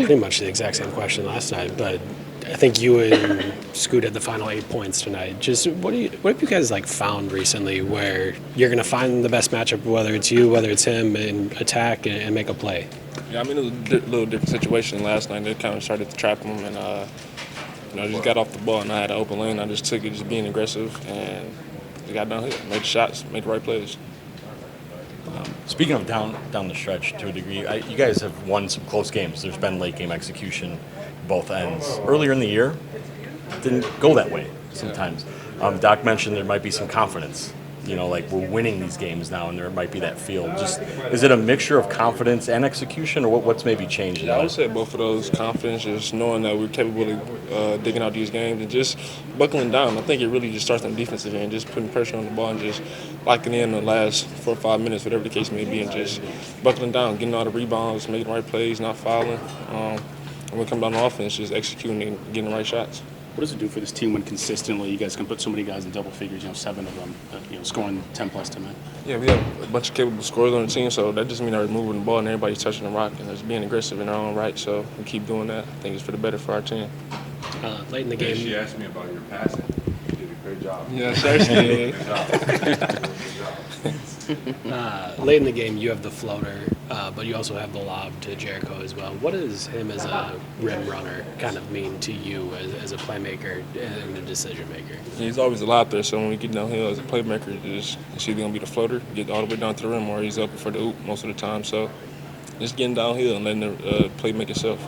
pretty much the exact same question last night, but I think you and Scoot had the final 8 points tonight. Just what have you guys found recently where you're going to find the best matchup, whether it's you, whether it's him, and attack and make a play? Yeah, I mean, it was a little different situation last night. They kind of started to trap him, and just got off the ball, and I had an open lane. I just took it, just being aggressive, and we got down here, made the shots, made the right plays. Speaking of down the stretch to a degree, you guys have won some close games. There's been late game execution, both ends. Earlier in the year, it didn't go that way sometimes. Doc mentioned there might be some confidence. We're winning these games now, and there might be that feel. Just is it a mixture of confidence and execution, or what's maybe changed? Yeah, I would say both of those. Confidence, just knowing that we're capable of digging out these games, and just buckling down. I think it really just starts on the defensive end, just putting pressure on the ball and just locking in the last 4 or 5 minutes, whatever the case may be, and just buckling down, getting all the rebounds, making the right plays, not fouling. And when we come down to offense, just executing and getting the right shots. What does it do for this team when consistently you guys can put so many guys in double figures, 7 of them, scoring 10-plus tonight? Yeah, we have a bunch of capable scorers on the team, so that just means they're moving the ball and everybody's touching the rock and just being aggressive in their own right. So we keep doing that. I think it's for the better for our team. Late in the game. She asked me about your passing. You did a great job. Yeah, certainly. Good job. Late in the game, you have the floater, but you also have the lob to Jericho as well. What does him as a rim runner kind of mean to you as a playmaker and a decision maker? He's always a lot there, so when we get downhill as a playmaker, it's either going to be the floater, get all the way down to the rim, or he's open for the oop most of the time. So just getting downhill and letting the play make itself.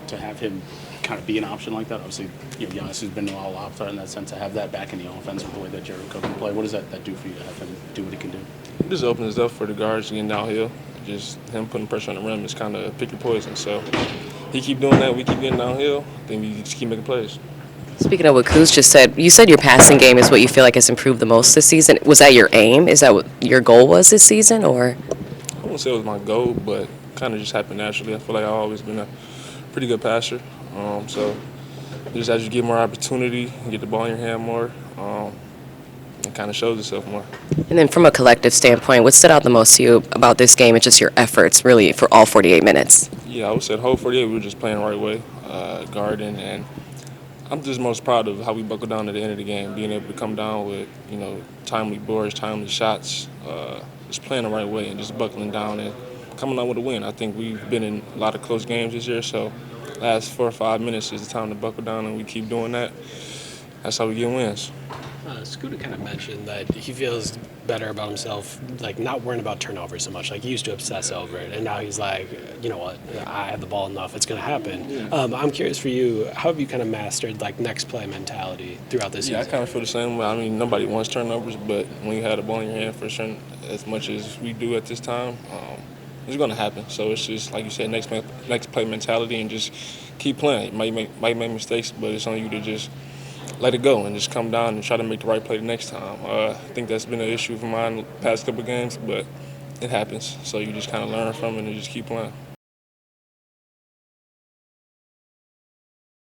To have him kind of be an option like that, obviously, Giannis has been a lot lopsided in that sense. To have that back in the offense with the way that Jericho can play, what does that do for you to have him do what he can do? It just opens up for the guards getting downhill. Just him putting pressure on the rim is kind of pick your poison. So he keep doing that, we keep getting downhill, then we just keep making plays. Speaking of what Kuz just said, you said your passing game is what you feel like has improved the most this season. Was that your aim? Is that what your goal was this season, or? I wouldn't say it was my goal, but kind of just happened naturally. I feel like I've always been a pretty good passer. So just as you get more opportunity, you get the ball in your hand more, it kind of shows itself more. And then from a collective standpoint, what stood out the most to you about this game and just your efforts, really, for all 48 minutes? Yeah, I would say the whole 48, we were just playing the right way, guarding, and I'm just most proud of how we buckled down at the end of the game, being able to come down with, timely boards, timely shots, just playing the right way and just buckling down and coming out with a win. I think we've been in a lot of close games this year, so last 4 or 5 minutes is the time to buckle down, and we keep doing that. That's how we get wins. Scooter kind of mentioned that he feels better about himself, not worrying about turnovers so much. He used to obsess over it, and now he's like, you know what, I have the ball enough, it's going to happen. Yeah. I'm curious for you, how have you kind of mastered next play mentality throughout this season? Yeah, I kind of feel the same way. I mean, nobody wants turnovers, but when you have the ball in your hand for sure, as much as we do at this time, it's going to happen. So it's just, like you said, next play mentality, and just keep playing. You might make mistakes, but it's on you to just let it go and just come down and try to make the right play the next time. I think that's been an issue for mine the past couple of games, but it happens. So you just kind of learn from it and just keep playing.